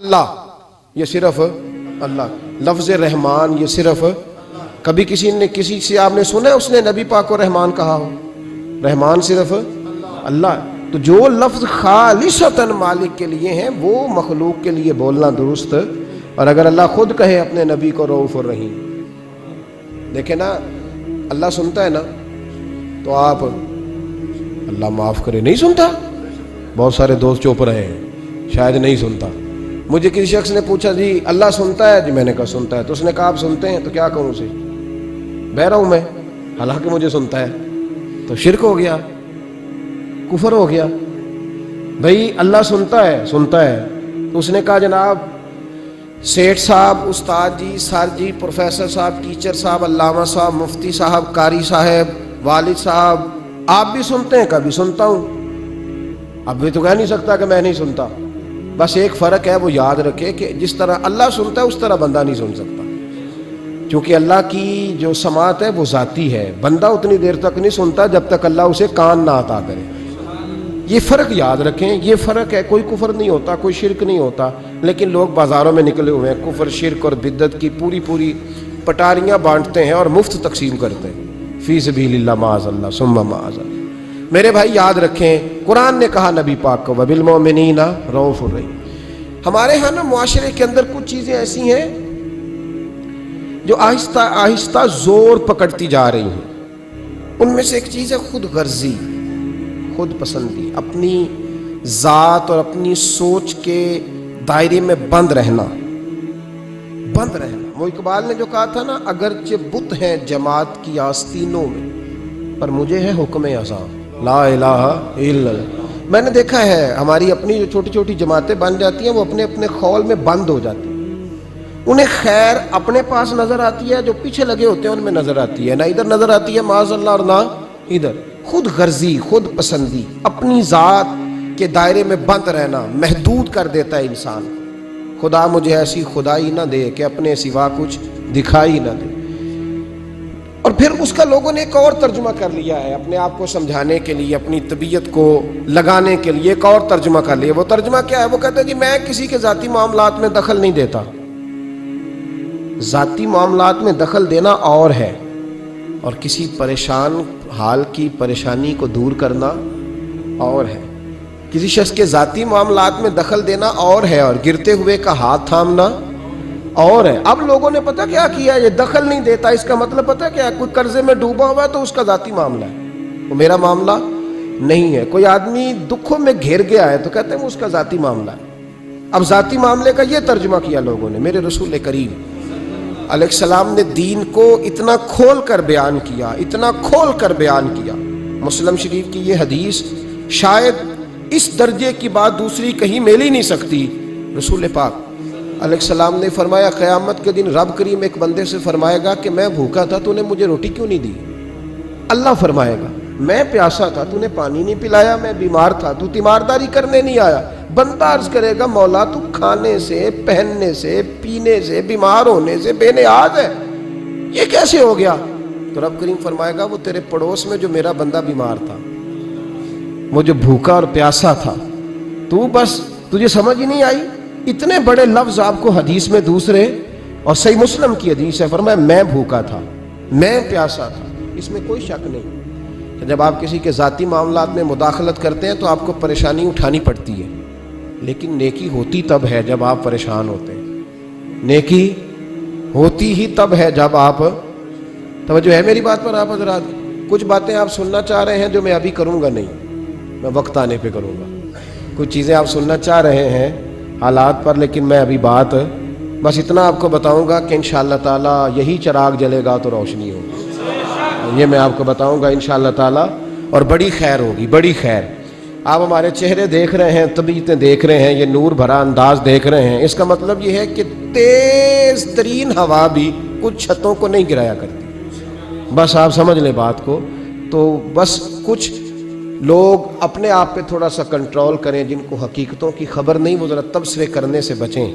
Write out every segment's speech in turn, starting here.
اللہ یہ صرف اللہ، لفظ رحمان یہ صرف کبھی کسی سے آپ نے سنا ہے اس نے نبی پاک کو رحمان کہا ہو؟ رحمان صرف اللہ ہے۔ تو جو لفظ خالصتاً مالک کے لیے ہیں وہ مخلوق کے لیے بولنا درست، اور اگر اللہ خود کہے اپنے نبی کو رؤوف الرحیم، دیکھیں نا اللہ سنتا ہے نا، تو آپ اللہ معاف کرے نہیں سنتا؟ بہت سارے دوست چپ رہے ہیں، شاید نہیں سنتا۔ مجھے کسی شخص نے پوچھا جی اللہ سنتا ہے؟ جی میں نے کہا سنتا ہے۔ تو اس نے کہا آپ سنتے ہیں؟ تو کیا کہوں اسے؟ بہہ رہا ہوں میں، حالانکہ مجھے سنتا ہے۔ تو شرک ہو گیا، کفر ہو گیا۔ بھئی اللہ سنتا ہے، سنتا ہے۔ تو اس نے کہا جناب سیٹھ صاحب، استاد جی، سر جی، پروفیسر صاحب، ٹیچر صاحب، علامہ صاحب، مفتی صاحب، قاری صاحب، والد صاحب، آپ بھی سنتے ہیں؟ کبھی سنتا ہوں۔ اب بھی تو کہہ نہیں سکتا کہ میں نہیں سنتا۔ بس ایک فرق ہے، وہ یاد رکھے کہ جس طرح اللہ سنتا ہے اس طرح بندہ نہیں سن سکتا، کیونکہ اللہ کی جو سماعت ہے وہ ذاتی ہے۔ بندہ اتنی دیر تک نہیں سنتا جب تک اللہ اسے کان نہ عطا کرے۔ یہ فرق یاد رکھیں، یہ فرق ہے۔ کوئی کفر نہیں ہوتا، کوئی شرک نہیں ہوتا، لیکن لوگ بازاروں میں نکلے ہوئے ہیں کفر، شرک اور بدعت کی پوری پٹاریاں بانٹتے ہیں اور مفت تقسیم کرتے ہیں، فی سبیل اللہ، معاذ اللہ ثم معاذ اللہ۔ میرے بھائی یاد رکھیں، قرآن نے کہا نبی پاک کو وَبِالْمُؤْمِنِينَ رَءُوفٌ رَحِيمٌ۔ ہمارے ہاں نا معاشرے کے اندر کچھ چیزیں ایسی ہیں جو آہستہ آہستہ زور پکڑتی جا رہی ہیں۔ ان میں سے ایک چیز ہے خود غرضی، خود پسندی، اپنی ذات اور اپنی سوچ کے دائرے میں بند رہنا۔ وہ اقبال نے جو کہا تھا نا، اگرچہ بت ہیں جماعت کی آستینوں میں، پر مجھے ہے حکم اذاں لا الہ الا اللہ۔ میں نے دیکھا ہے ہماری اپنی جو چھوٹی چھوٹی جماعتیں بن جاتی ہیں وہ اپنے اپنے خول میں بند ہو جاتی ہیں۔ انہیں خیر اپنے پاس نظر آتی ہے، جو پیچھے لگے ہوتے ہیں ان میں نظر آتی ہے، نہ ادھر نظر آتی ہے معاذ اللہ اور نہ ادھر۔ خود غرضی، خود پسندی، اپنی ذات کے دائرے میں بند رہنا محدود کر دیتا ہے انسان۔ خدا مجھے ایسی خدائی نہ دے کہ اپنے سوا کچھ دکھائی نہ دے۔ اور پھر اس کا لوگوں نے ایک اور ترجمہ کر لیا ہے، اپنے آپ کو سمجھانے کے لیے، اپنی طبیعت کو لگانے کے لیے ایک اور ترجمہ کر لیا۔ وہ ترجمہ کیا ہے؟ وہ کہتے ہیں جی میں کسی کے ذاتی معاملات میں دخل نہیں دیتا۔ ذاتی معاملات میں دخل دینا اور ہے، اور کسی پریشان حال کی پریشانی کو دور کرنا اور ہے۔ کسی شخص کے ذاتی معاملات میں دخل دینا اور ہے، اور گرتے ہوئے کا ہاتھ تھامنا اور ہے۔ اب لوگوں نے پتہ کیا کیا، یہ دخل نہیں دیتا، اس کا مطلب پتہ کیا ہے؟ کوئی قرضے میں ڈوبا ہوا ہے تو اس کا ذاتی معاملہ ہے، وہ میرا معاملہ نہیں ہے۔ کوئی آدمی دکھوں میں گھر گیا ہے تو کہتے ہیں وہ اس کا ذاتی معاملہ ہے۔ اب ذاتی معاملے کا یہ ترجمہ کیا لوگوں نے۔ میرے رسول کریم علیہ السلام نے دین کو اتنا کھول کر بیان کیا، اتنا کھول کر بیان کیا۔ مسلم شریف کی یہ حدیث شاید اس درجے کی بات دوسری کہیں مل ہی نہیں سکتی۔ رسول پاک علیہ السلام نے فرمایا قیامت کے دن رب کریم ایک بندے سے فرمائے گا کہ میں بھوکا تھا تو نے مجھے روٹی کیوں نہیں دی؟ اللہ فرمائے گا میں پیاسا تھا تو نے پانی نہیں پلایا، میں بیمار تھا تو تیمارداری کرنے نہیں آیا۔ بندہ عرض کرے گا مولا تو کھانے سے، پہننے سے، پینے سے، بیمار ہونے سے بے نیاز ہے، یہ کیسے ہو گیا؟ تو رب کریم فرمائے گا وہ تیرے پڑوس میں جو میرا بندہ بیمار تھا، وہ جو بھوکا اور پیاسا تھا، تو بس تجھے سمجھ ہی نہیں آئی۔ اتنے بڑے لفظ آپ کو حدیث میں دوسرے، اور صحیح مسلم کی حدیث ہے، فرمایا میں بھوکا تھا، میں پیاسا تھا۔ اس میں کوئی شک نہیں کہ جب آپ کسی کے ذاتی معاملات میں مداخلت کرتے ہیں تو آپ کو پریشانی اٹھانی پڑتی ہے، لیکن نیکی ہوتی تب ہے جب آپ پریشان ہوتے ہیں۔ نیکی ہوتی ہی تب ہے جب آپ، توجہ ہے میری بات پر آپ حضرات؟ کچھ باتیں آپ سننا چاہ رہے ہیں جو میں ابھی کروں گا نہیں، میں وقت آنے پہ کروں گا۔ کچھ چیزیں آپ سننا چاہ رہے ہیں حالات پر، لیکن میں ابھی بات بس اتنا آپ کو بتاؤں گا کہ انشاءاللہ تعالی یہی چراغ جلے گا تو روشنی ہوگی، یہ میں آپ کو بتاؤں گا انشاءاللہ تعالی، اور بڑی خیر ہوگی، بڑی خیر۔ آپ ہمارے چہرے دیکھ رہے ہیں، طبیعتیں دیکھ رہے ہیں، یہ نور بھرا انداز دیکھ رہے ہیں، اس کا مطلب یہ ہے کہ تیز ترین ہوا بھی کچھ چھتوں کو نہیں گرایا کرتی۔ بس آپ سمجھ لیں بات کو۔ تو بس کچھ لوگ اپنے آپ پہ تھوڑا سا کنٹرول کریں، جن کو حقیقتوں کی خبر نہیں وہ ذرا تبصرے کرنے سے بچیں،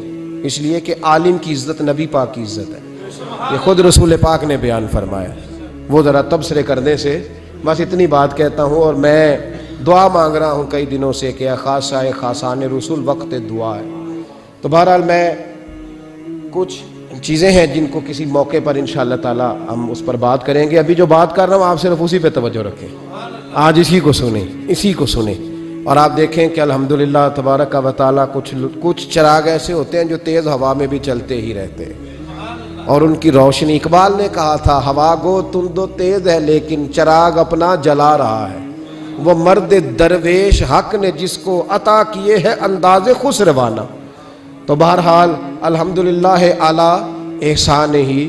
اس لیے کہ عالم کی عزت نبی پاک کی عزت ہے، یہ خود رسول پاک نے بیان فرمایا، وہ ذرا تبصرے کرنے سے بس اتنی بات کہتا ہوں۔ اور میں دعا مانگ رہا ہوں کئی دنوں سے کہ خاصہ خاصان رسول وقت دعا ہے، تو بہرحال میں کچھ چیزیں ہیں جن کو کسی موقع پر انشاءاللہ تعالی ہم اس پر بات کریں گے. ابھی جو بات کر رہا ہوں آپ صرف اسی پہ توجہ رکھیں, آج اسی کو سنیں. اور آپ دیکھیں کہ الحمدللہ تبارک و تعالی کچھ چراغ ایسے ہوتے ہیں جو تیز ہوا میں بھی چلتے ہی رہتے ہیں اور ان کی روشنی. اقبال نے کہا تھا ہوا گو تند و تیز ہے لیکن چراغ اپنا جلا رہا ہے. وہ مرد درویش حق نے جس کو عطا کیے ہے انداز خسروانہ. تو بہرحال الحمدللہ اعلیٰ احسان ہی